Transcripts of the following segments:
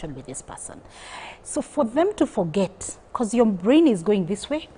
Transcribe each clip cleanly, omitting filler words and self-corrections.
with this person. So for them to forget, because your brain is going this way,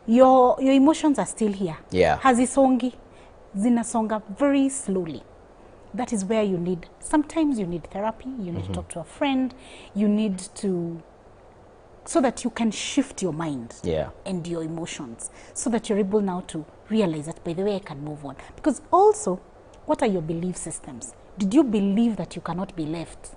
your emotions are still here. Yeah. Hazisongi, zinasonga very slowly. That is where you need, sometimes you need therapy, you need to talk to a friend, you need to, so that you can shift your mind and your emotions, so that you're able now to realize that, by the way, I can move on. Because also, what are your belief systems? Did you believe that you cannot be left?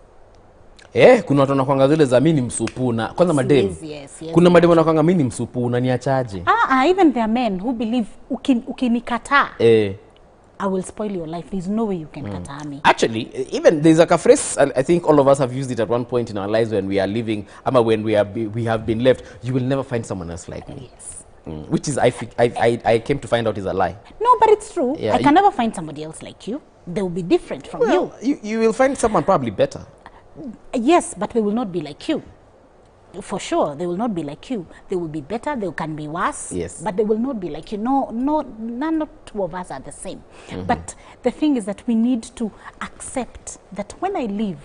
Kuna watu wanakuanga zile za mimi ni msupu na kwanza madem. Yes. Kuna madem wanakuanga mimi ni msupu na niachaje. Even there are men who believe ukinikataa. I will spoil your life. There's no way you can kataa me. Actually, even there's like a phrase, I think all of us have used it at one point in our lives when we are living, when we have been left, you will never find someone else like me. Yes. Which is, I came to find out is a lie. No, but it's true. Yeah, I can never find somebody else like you. They will be different from you. You will find someone probably better. Yes, but they will not be like you. For sure, they will not be like you. They will be better, they can be worse, yes, but they will not be like you. None of two of us are the same. But the thing is that we need to accept that when I leave,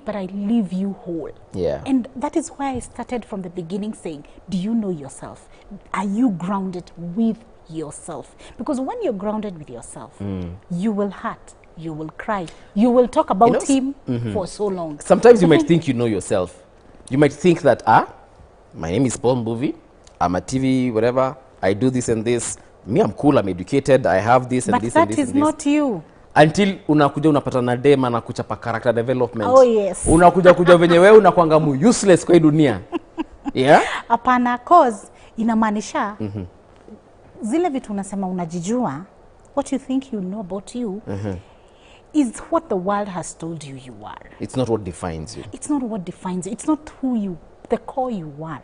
but I leave you whole. Yeah. And that is why I started from the beginning saying, do you know yourself? Are you grounded with yourself? Because when you're grounded with yourself, you will hurt. You will cry. You will talk about him for so long. Sometimes you might think you know yourself. You might think that, my name is Paul Mbuvi. I'm a TV, whatever. I do this and this. Me, I'm cool. I'm educated. I have this and this and this. But that is not you. Until unakuja unapata na dema na kuchapa character development. Oh yes. Unakuja venye wewe unakuanga mu useless kwa hii dunia. Yeah? Hapana, cause inamaanisha zile vitu unasema unajijua, what you think you know about you is what the world has told you you are. It's not what defines you. It's not what defines you. It's not who you, the core you are.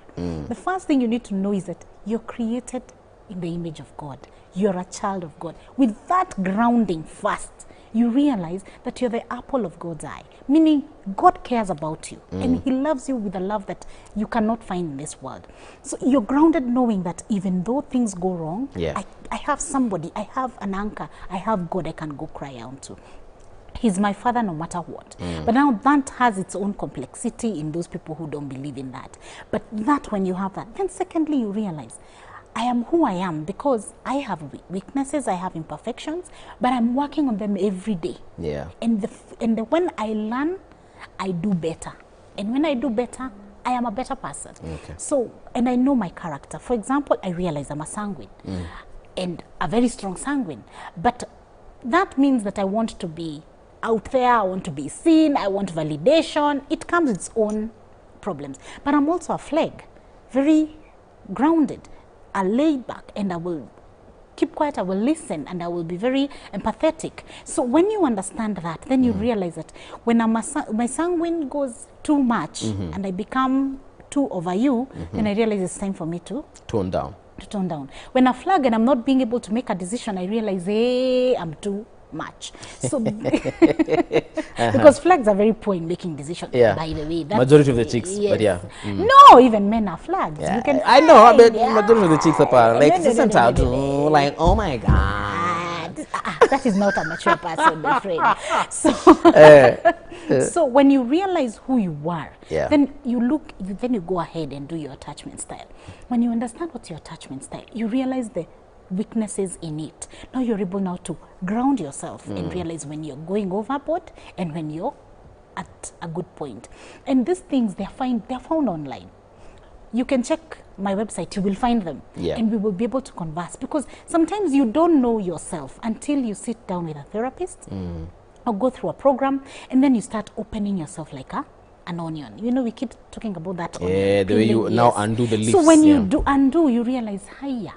The first thing you need to know is that you're created in the image of God. You're a child of God. With that grounding first, you realize that you're the apple of God's eye. Meaning, God cares about you. And He loves you with a love that you cannot find in this world. So you're grounded knowing that even though things go wrong, I have somebody, I have an anchor, I have God I can go cry out to. He's my father no matter what. But now that has its own complexity in those people who don't believe in that. But that when you have that, then secondly you realize, I am who I am because I have weaknesses, I have imperfections, but I'm working on them every day. Yeah. And when I learn, I do better. And when I do better, I am a better person. Okay. So, and I know my character. For example, I realize I'm a sanguine and a very strong sanguine. But that means that I want to be out there, I want to be seen, I want validation. It comes with its own problems. But I'm also a flag, very grounded. I lay back and I will keep quiet, I will listen, and I will be very empathetic. So when you understand that, then you realize that when my sanguine goes too much and I become too over you, then I realize it's time for me to tone down. When I flag and I'm not being able to make a decision, I realize, hey, I'm too much. So because flags are very poor in making decisions, by the way. Majority of the chicks, but yeah. No, even men are flags. You can I know, but majority of the chicks are like, like, oh my God. That is not a mature person, my friend. So when you realize who you are, then you go ahead and do your attachment style. When you understand what's your attachment style, you realize the weaknesses in it. Now you're able now to ground yourself and realize when you're going overboard and when you're at a good point. And these things, they're found online. You can check my website, you will find them. And we will be able to converse, because sometimes you don't know yourself until you sit down with a therapist or go through a program, and then you start opening yourself like an onion. You know, we keep talking about that onion. Yeah, the way you now undo the leaves. So when you do undo, you realize, hiya,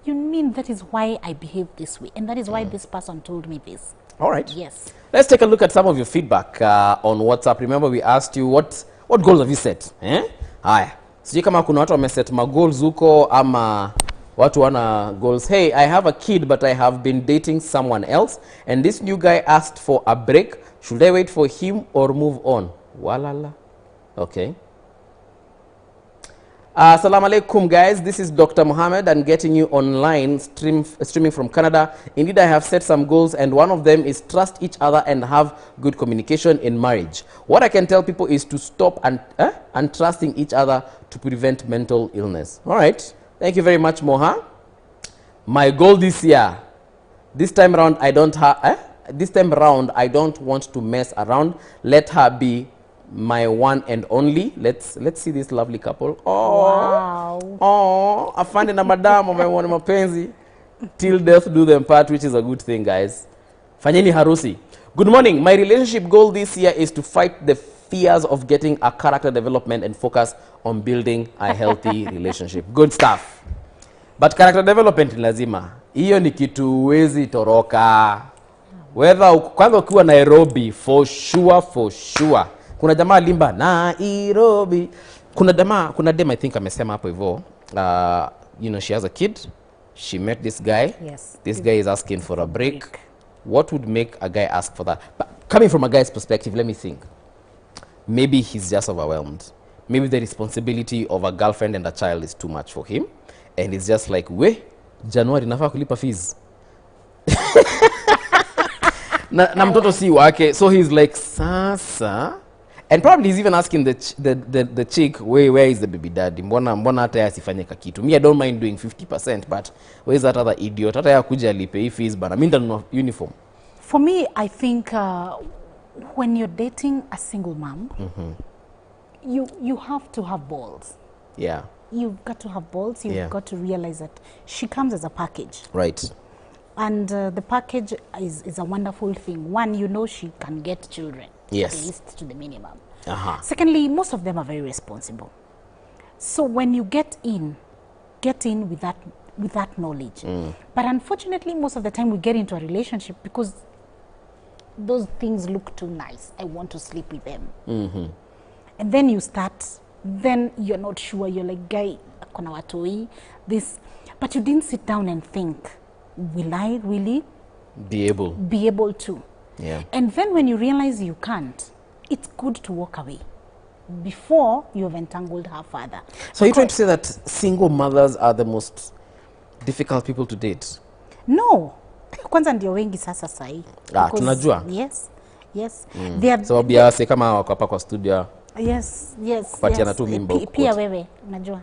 you mean that is why I behave this way, and that is why this person told me this. All right. Yes. Let's take a look at some of your feedback on WhatsApp. Remember, we asked you what goals have you set? Haya. Sijui kama kuna watu wameset ma-goals huko ama watu wana goals. Hey, I have a kid but I have been dating someone else and this new guy asked for a break. Should I wait for him or move on? Walala. Okay. Assalamu alaikum, guys. This is Dr. Mohammed and getting you online streaming from Canada. Indeed, I have set some goals, and one of them is trust each other and have good communication in marriage. What I can tell people is to stop and trusting each other to prevent mental illness. All right. Thank you very much, Moha. My goal this year, this time around, I don't want to mess around. Let her be my one and only. Let's see this lovely couple. Oh, Wow. oh, afande na madam wameona mapenzi till death do them part, which is a good thing, guys. Fanyeni harusi. Good morning. My relationship goal this year is to fight the fears of getting a character development and focus on building a healthy relationship. Good stuff. But character development ni lazima. Hiyo ni kitu huwezi toroka. Whether kwanza ukiwa Nairobi, for sure. Kuna jamaa limba Nairobi. Kuna dem I think amesema hapo hivyo. You know, she has a kid. She met this guy. Yes. This guy is asking for a break. What would make a guy ask for that? But coming from a guy's perspective, let me think. Maybe he's just overwhelmed. Maybe the responsibility of a girlfriend and a child is too much for him. And it's just like, January nafaa kulipa fees. na mtoto si wake. So he's like, sasa. And probably he's even asking the chick, where is the baby daddy? Mbona hata asifanye kakitu? Me, I don't mind doing 50%, but where is that other idiot? Hata ya kuja alipe fees bana. Mimi ndio uniform. For me, I think when you're dating a single mom, you have to have balls. Yeah. You've got to have balls. You've got to realize that she comes as a package. Right. And the package is a wonderful thing. One, you know she can get children. Yes. At least to the minimum. Secondly, most of them are very responsible. So when you get in with that knowledge. But unfortunately, most of the time we get into a relationship because those things look too nice. I want to sleep with them. And then you start, then you're not sure. You're like, guy, akona watoi, this. But you didn't sit down and think, will I really be able to? Yeah. And then when you realize you can't, it's good to walk away before you have entangled her further. So you're trying to say that single mothers are the most difficult people to date? No. Kwanza ndio wengi sasa sahi. Tunajua. Yes. So biase kama wako hapa kwa studio. Yes. Kupatiana tu mimba. Pia wewe, unajua.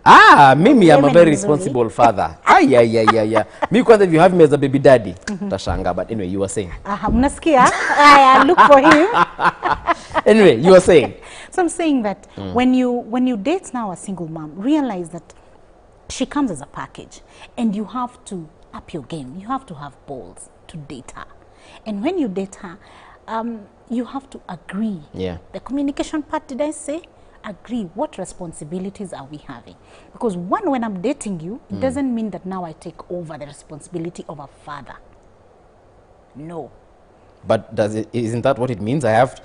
Mimi am a very responsible father. Mimi kwanza, if you have me as a baby daddy, utashanga. But anyway, you were saying. Mnasikia? I look for him. Anyway, you were saying. So I'm saying that when you date now a single mom, realize that she comes as a package, and you have to up your game. You have to have balls to date her. And when you date her, you have to agree. Yeah. The communication part, did I say? Agree. What responsibilities are we having? Because when I'm dating you, it doesn't mean that now I take over the responsibility of a father. No. But isn't that what it means? I have to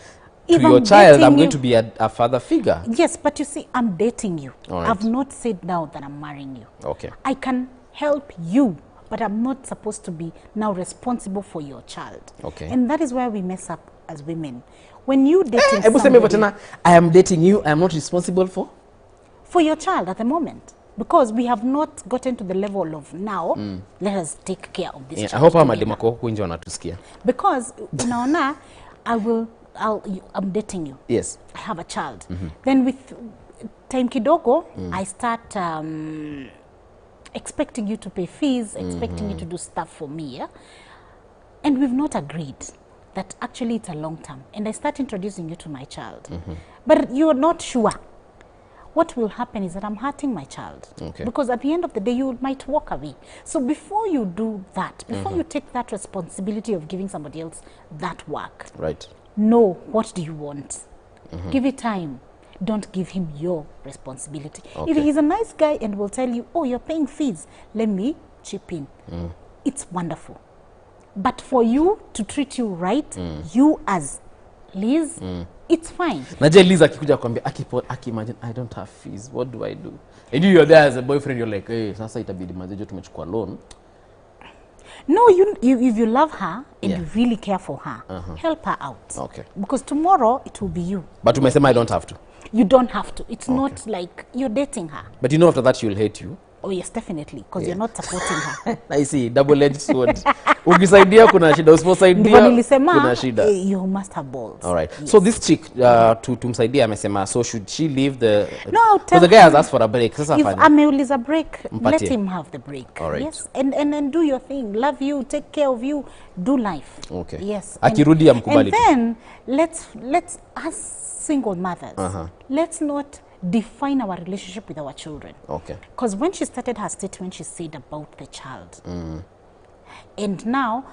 your child, I'm going to be a father figure. Yes, but you see, I'm dating you. Right. I've not said now that I'm marrying you. Okay. I can help you, but I'm not supposed to be now responsible for your child. Okay. And that is where we mess up as women. When you dating somebody, I am dating you, I am not responsible for your child at the moment. Because we have not gotten to the level of now, let us take care of this child. I hope madam wako huko nje wanatusikia. Because unaona, I'm dating you. Yes. I have a child. Then with time kidogo, I start expecting you to pay fees, expecting you to do stuff for me. Yeah? And we've not agreed that actually it's a long term. And I start introducing you to my child. But you're not sure. What will happen is that I'm hurting my child. Okay. Because at the end of the day, you might walk away. So before you do that, before you take that responsibility of giving somebody else that work, right, know what do you want. Give it time. Don't give him your responsibility. Okay. If he's a nice guy and will tell you, oh, you're paying fees, let me chip in. It's wonderful. But for you to treat you right, you as Liz, it's fine. Naje Liz akikuja kwambia imagine I don't have fees, what do I do? And you're there as a boyfriend, you're like, hey, sasa itabidi mazejo tumechukua loan. No, you if you love her and Yeah. you really care for her, help her out. Okay. Because tomorrow it will be you. But umesema I don't have to. You don't have to. It's not like you're dating her. But you know after that she will hate you. Oh yes, definitely, because you're not supporting her. I see, double-edged sword. Ukisaidia kuna shida, Ndivyo usiposaidia nilisema, kuna shida. you must have balls. All right. Yes. So this chick tumsaidia amesema, so should she leave the No, I'll because tell the guy has her, asked for a break. Sasa if fanya. ameuliza break, Mpatie. let him have the break. All right. Yes, and do your thing. Love you, take care of you, do life. Okay. Yes. Akirudi amkubali And tu. then let's as single mothers, let's not define our relationship with our children. Okay. Because when she started her statement, she said about the child. And now,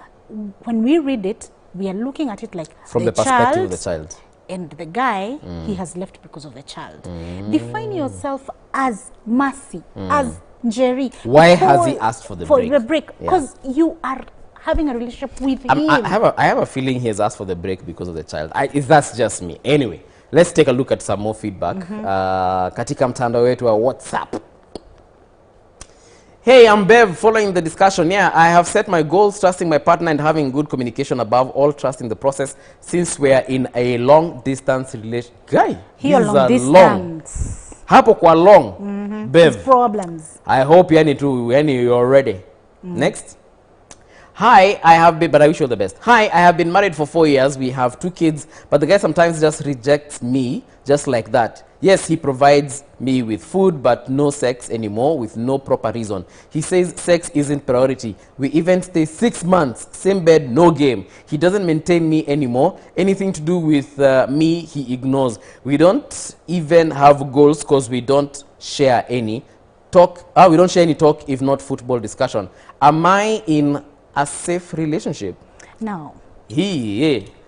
when we read it, we are looking at it like From the perspective of the child. and the guy, he has left because of the child. Define yourself as Mercy, as Jerry. Why has he asked for the break? For the break, Yeah. because you are having a relationship with him. I have a feeling he has asked for the break because of the child. If that's just me. Anyway, let's take a look at some more feedback. Katika mtandao wetu wa WhatsApp. Hey, I'm Bev, following the discussion. Yeah, I have set my goals, trusting my partner and having good communication above all, trusting the process since we are in a long distance relation. Guy, Here these long are distance. long. Hapo kwa long. Bev. There's problems. I hope you're ready. Next. Hi, but I wish you all the best. Hi, I have been married for 4 years. We have 2 kids, but the guy sometimes just rejects me just like that. Yes, he provides me with food, but no sex anymore with no proper reason. He says sex isn't priority. We even stay 6 months, same bed, no game. He doesn't maintain me anymore. Anything to do with me, he ignores. We don't even have goals because we don't share any talk. We don't share any talk, if not football discussion. Am I in a safe relationship? Now,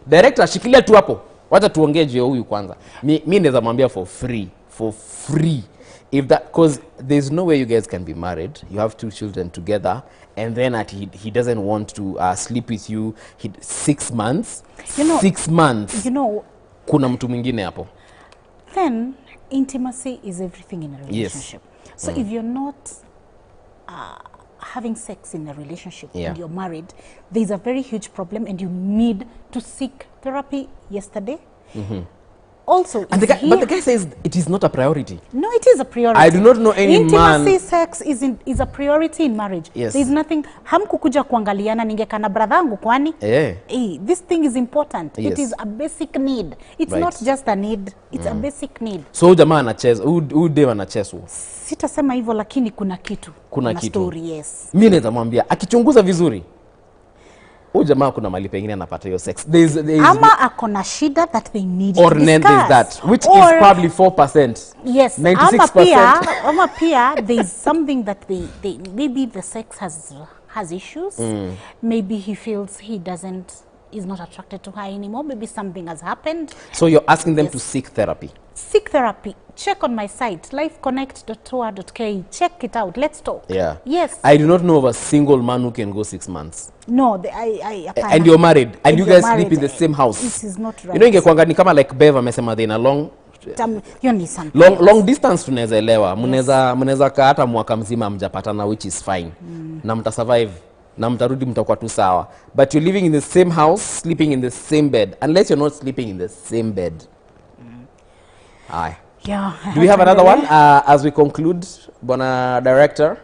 Director, shikilia tu hapo. Wacha tuongee juu ya huyu kwanza. Mi naweza mwambia for free. If that, because there's no way you guys can be married. You have 2 children together, and then he doesn't want to sleep with you. 6 months. 6 months. Kuna mtu mwingine hapo. Then intimacy is everything in a relationship. Yes. So if you're not having sex in a relationship and you're married, there's a very huge problem and you need to seek therapy yesterday. Also, but the guy says it is not a priority. No, it is a priority. I do not know any Intimacy, sex is a priority in marriage. Yes. There's nothing. Hamkukuja kuangaliana ningekana bradhangu kwani. This thing is important. Yes. It is a basic need. It's not just a need. It's a basic need. So jamaa anacheza, huyu dem anachezwa. Sitasema hivyo lakini kuna kitu. Kuna kitu. Story, yes. Mimi naweza mwambia akichunguza vizuri. Huyu jamaa kuna mali pengine anapata hiyo sex. Ama akona shida that they need or to discuss. There's that, which is probably 4%. Yes. 96%. Ama pia there's something that they maybe the sex has issues. Maybe he feels is not attracted to her anymore. Maybe something has happened. So you're asking them to seek therapy. Seek therapy. Check on my site, lifeconnect.tour.ke. Check it out. Let's talk. Yeah. Yes. I do not know of a single man who can go 6 months. No, and you're married, and you guys sleep in the same house. This is not right. Ingekuanga ni kama like Bev amesema they in a long distance tunaweza elewa. Mnaweza kaa hata mwaka mzima mjapatana, which is fine. Na mta survive. Na mtarudi mtakuwa tu sawa. But you're living in the same house, sleeping in the same bed, unless you're not sleeping in the same bed. Aye. Yeah. Do we have another one as we conclude, Bona Director?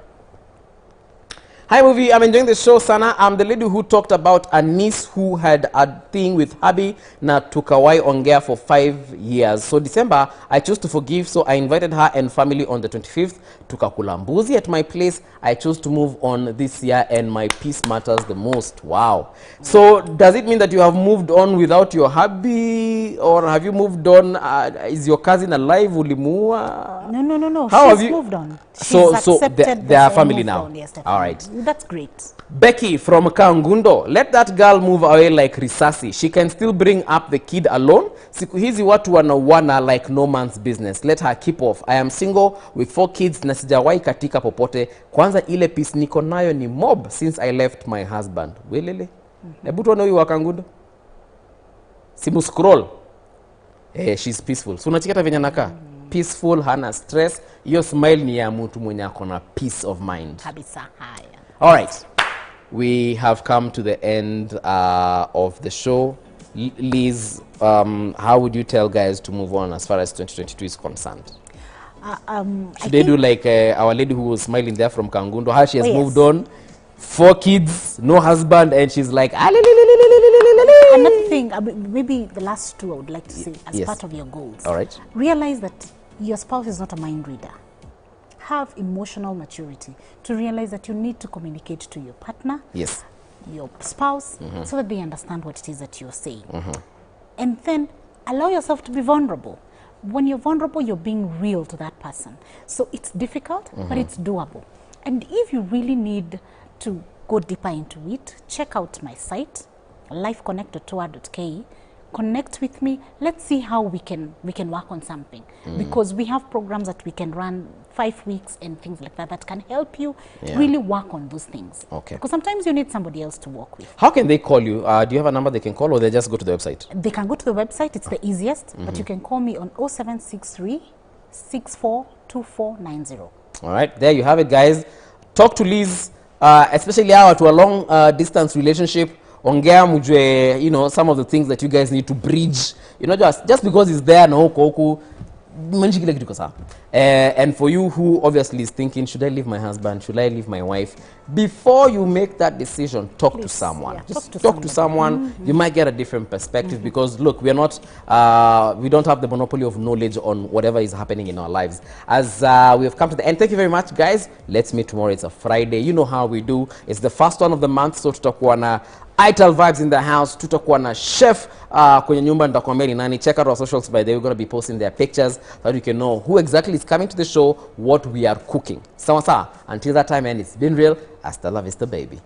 Hi, movie. I'm enjoying the show, Sana. I'm the lady who talked about a niece who had a thing with hubby na tukawai ongea for 5 years. So December, I chose to forgive, so I invited her and family on the 25th. Tukakula mbuzi at my place. I chose to move on this year and my peace matters the most. Wow. So does it mean that you have moved on without your hubby, or have you moved on? Is your cousin alive? Ulimua? No. How She's have you moved on. So accepted they are family now. On, yes, all right. That's great. Becky from Kangundo, let that girl move away like risasi. She can still bring up the kid alone. Siku hizi watu wanauana like no man's business. Let her keep off. I am single with 4 kids na sijawahi katika popote. Kwanza ile peace niko nayo ni mob since I left my husband. Welele. Hebu tuone huyu wa Kangundo. Simu scroll. She's peaceful. So unachikata venye nakaa. Peaceful, hana stress. Your smile ni ya mtu mwenye akona peace of mind. Kabisa haya. All right. we have come to the end of the show. Liz, how would you tell guys to move on as far as 2022 is concerned? Should they do like our lady who was smiling there from Kangundo, how she has moved on, 4 kids, no husband, and she's like, another thing, maybe the last 2 I would like to say as part of your goals. All right. Realize that your spouse is not a mind reader. Have emotional maturity to realize that you need to communicate to your partner, your spouse, so that they understand what it is that you're saying. And then allow yourself to be vulnerable. When you're vulnerable, you're being real to that person. So it's difficult, but it's doable. And if you really need to go deeper into it, check out my site, lifeconnected2r.ke. Connect with me. Let's see how we can work on something, because we have programs that we can run 5 weeks and things like that can help you really work on those things. Okay. Because sometimes you need somebody else to work with. How can they call you? Do you have a number they can call, or they just go to the website? They can go to the website. It's the easiest. But you can call me on 0763 642490. All right. There you have it, guys. Talk to Liz, especially out to a long distance relationship. Ongea mujwe, you know, some of the things that you guys need to bridge. You know, just because it's there, no koku. And for you who obviously is thinking, should I leave my husband? Should I leave my wife? Before you make that decision, talk to someone. Just talk to someone. You might get a different perspective, because look, we are not, we don't have the monopoly of knowledge on whatever is happening in our lives. As we have come to the end, thank you very much, guys. Let's meet tomorrow. It's a Friday. You know how we do. It's the first one of the month, so tutakuwa na Ital vibes in the house. Tutakuwa na chef kwenye nyumba, nitakwambia ni nani. Check out our socials, by the way. We're going to be posting their pictures so that you can know who exactly is coming to the show, what we are cooking. Sawa sawa. Until that time, and it's been real. Hasta la vista, baby.